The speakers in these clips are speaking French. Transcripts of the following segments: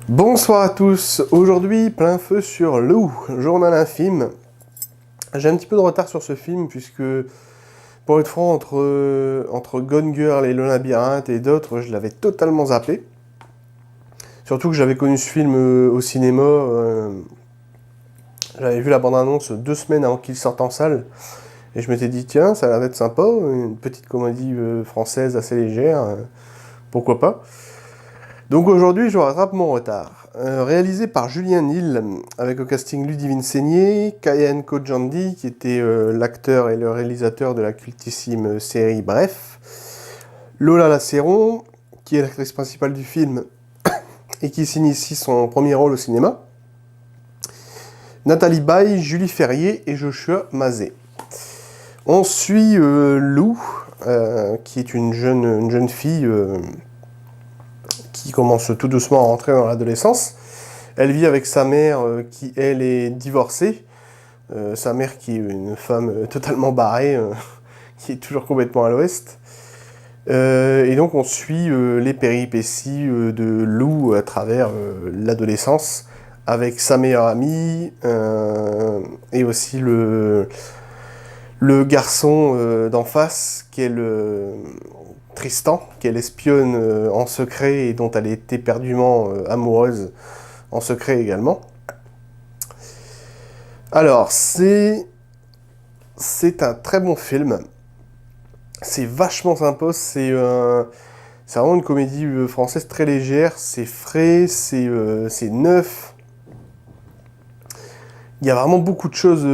Bonsoir à tous, aujourd'hui plein feu sur Lou, journal infime. J'ai un petit peu de retard sur ce film puisque, pour être franc, entre Gone Girl et Le Labyrinthe et d'autres, je l'avais totalement zappé. Surtout que j'avais connu ce film au cinéma, j'avais vu la bande-annonce 2 semaines avant qu'il sorte en salle. Et je m'étais dit, tiens, ça a l'air d'être sympa, une petite comédie française assez légère, pourquoi pas. Donc aujourd'hui, je rattrape mon retard. Réalisé par Julien Nil, avec au casting Ludivine Seigné, Kayan Kojandi, qui était l'acteur et le réalisateur de la cultissime série Bref, Lola Lasseron, qui est l'actrice principale du film et qui signe ici son premier rôle au cinéma, Nathalie Baye, Julie Ferrier et Joshua Mazet. On suit Lou, qui est une jeune fille qui commence tout doucement à rentrer dans l'adolescence. Elle vit avec sa mère qui, elle, est divorcée. Sa mère qui est une femme totalement barrée, qui est toujours complètement à l'ouest. Et donc on suit les péripéties de Lou à travers l'adolescence, avec sa meilleure amie, et aussi le garçon d'en face, qui est Tristan, qu'elle espionne en secret et dont elle est éperdument amoureuse en secret également. Alors, c'est un très bon film. C'est vachement sympa. C'est vraiment une comédie française très légère. C'est frais, c'est neuf. Il y a vraiment beaucoup de choses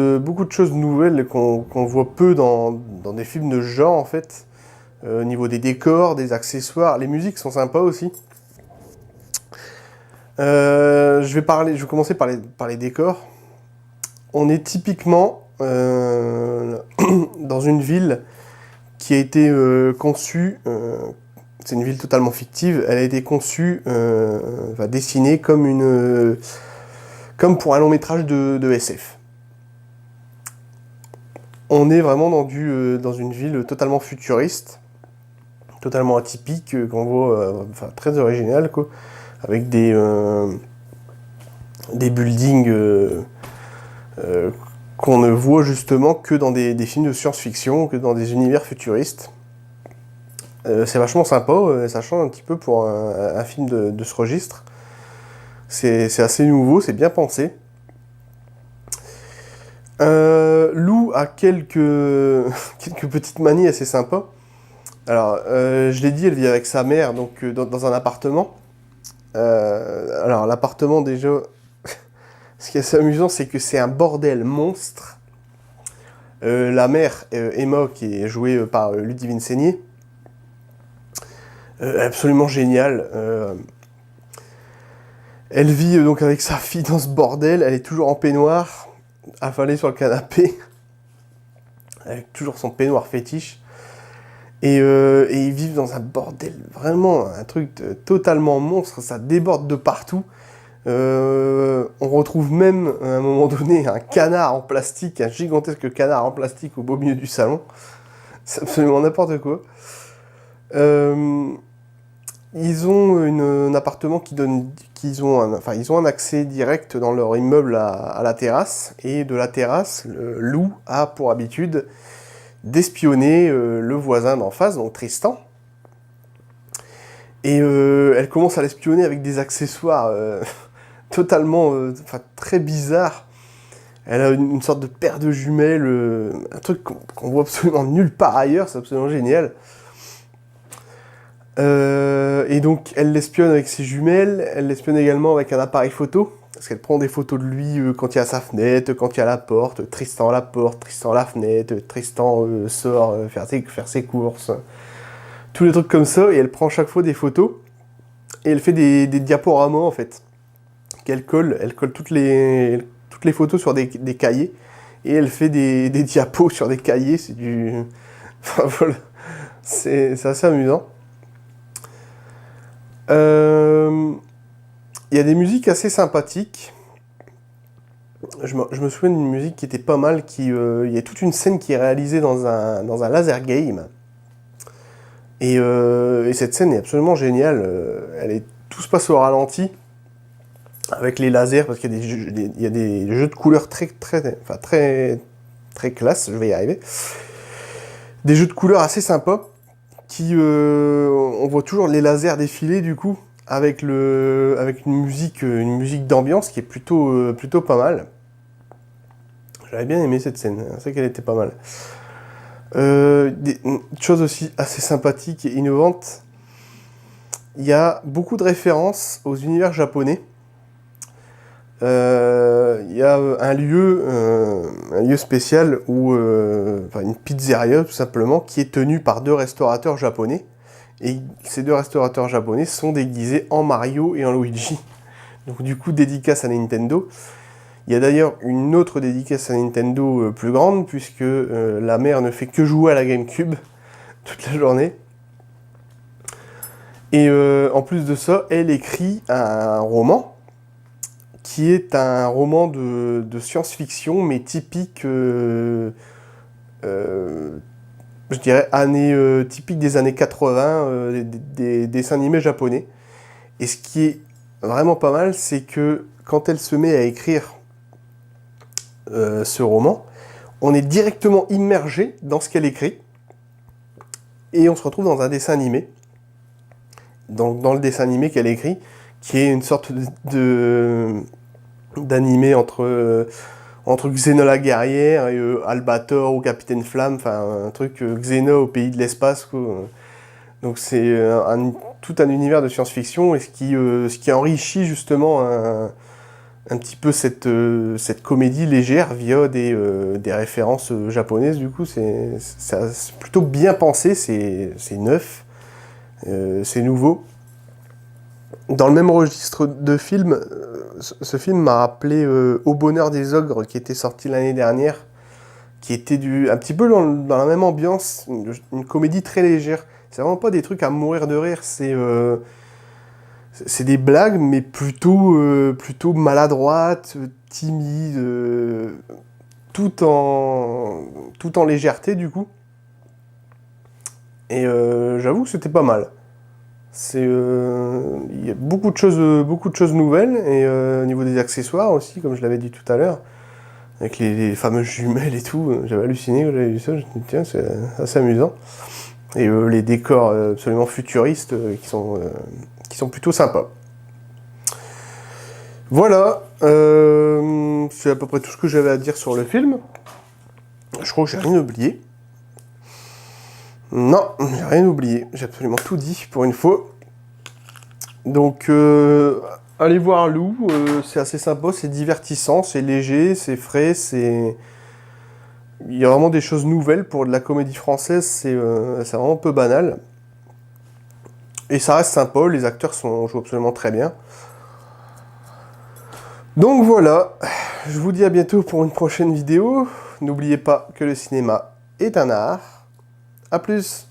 nouvelles qu'on voit peu dans des films de ce genre en fait. Au niveau des décors, des accessoires, les musiques sont sympas aussi. Je vais commencer par les décors. On est typiquement dans une ville qui a été conçue, c'est une ville totalement fictive, elle a été conçue, dessinée comme pour un long métrage de SF. On est vraiment dans une ville totalement futuriste, totalement atypique, qu'on voit, très original, quoi, avec des buildings qu'on ne voit justement que dans des films de science-fiction, que dans des univers futuristes. C'est vachement sympa, ça change un petit peu pour un film de ce registre. C'est assez nouveau, c'est bien pensé. Lou a quelques petites manies assez sympas. Alors, je l'ai dit, elle vit avec sa mère, donc dans un appartement. Alors, l'appartement, déjà, ce qui est assez amusant, c'est que c'est un bordel monstre. La mère, Emma, qui est jouée par Ludivine Seigné, absolument géniale. Elle vit donc avec sa fille dans ce bordel, elle est toujours en peignoir, affalée sur le canapé, avec toujours son peignoir fétiche. Et ils vivent dans un bordel, vraiment un truc totalement monstre, ça déborde de partout. On retrouve même à un moment donné un canard en plastique, un gigantesque canard en plastique au beau milieu du salon. C'est absolument n'importe quoi. Ils ont un appartement ils ont un accès direct dans leur immeuble à la terrasse, et de la terrasse, Lou a pour habitude d'espionner le voisin d'en face, donc Tristan. Et elle commence à l'espionner avec des accessoires totalement, très bizarres. Elle a une sorte de paire de jumelles, un truc qu'on voit absolument nulle part ailleurs, c'est absolument génial. Et donc elle l'espionne avec ses jumelles, elle l'espionne également avec un appareil photo, parce qu'elle prend des photos de lui quand il y a sa fenêtre, quand il y a la porte, Tristan à la porte, Tristan à la fenêtre, Tristan sort faire ses courses, tous les trucs comme ça, et elle prend chaque fois des photos, et elle fait des diaporamas en fait, elle colle toutes les photos sur des cahiers, et elle fait des diapos sur des cahiers, c'est du... Enfin voilà, c'est assez amusant. Il y a des musiques assez sympathiques. Je me souviens d'une musique qui était pas mal, il y a toute une scène qui est réalisée dans un laser game. Et cette scène est absolument géniale. Tout se passe au ralenti. avec les lasers, parce qu'il y a il y a des jeux de couleurs très classe, je vais y arriver. Des jeux de couleurs assez sympas, qui, on voit toujours les lasers défiler du coup, avec une musique d'ambiance qui est plutôt pas mal. J'avais bien aimé cette scène, c'est qu'elle était pas mal. Une chose aussi assez sympathique et innovante, il y a beaucoup de références aux univers japonais. Il y a un lieu spécial où, enfin une pizzeria tout simplement, qui est tenue par deux restaurateurs japonais. Et ces deux restaurateurs japonais sont déguisés en Mario et en Luigi. Donc du coup, dédicace à Nintendo. Il y a d'ailleurs une autre dédicace à Nintendo plus grande, puisque la mère ne fait que jouer à la GameCube toute la journée. Et en plus de ça, elle écrit un roman, qui est un roman de science-fiction, mais typique, je dirais, typique des années 80, des dessins animés japonais. Et ce qui est vraiment pas mal, c'est que quand elle se met à écrire ce roman, on est directement immergé dans ce qu'elle écrit, et on se retrouve dans un dessin animé, dans le dessin animé qu'elle écrit, qui est une sorte d'animé entre Xena guerrière et Albator ou Capitaine Flamme, enfin un truc Xena au pays de l'espace, quoi. Donc c'est tout un univers de science-fiction, et ce qui enrichit justement un petit peu cette comédie légère via des références japonaises. Du coup, c'est plutôt bien pensé, c'est neuf, c'est nouveau. Dans le même registre de film, ce film m'a rappelé Au bonheur des ogres, qui était sorti l'année dernière, qui était un petit peu dans la même ambiance, une comédie très légère. C'est vraiment pas des trucs à mourir de rire, c'est des blagues, mais plutôt maladroites, timides, tout en légèreté du coup. Et j'avoue que c'était pas mal. Il y a beaucoup de choses nouvelles, et au niveau des accessoires aussi, comme je l'avais dit tout à l'heure, avec les fameuses jumelles et tout, j'avais halluciné quand j'avais vu ça, je me suis dit tiens, c'est assez amusant. Et les décors absolument futuristes qui sont plutôt sympas. Voilà, c'est à peu près tout ce que j'avais à dire sur le film. Je crois que j'ai rien oublié. Non, j'ai rien oublié, j'ai absolument tout dit pour une fois. Donc, allez voir Lou, c'est assez sympa, c'est divertissant, c'est léger, c'est frais, il y a vraiment des choses nouvelles pour de la comédie française, c'est vraiment peu banal. Et ça reste sympa, les acteurs jouent absolument très bien. Donc voilà, je vous dis à bientôt pour une prochaine vidéo. N'oubliez pas que le cinéma est un art. A plus!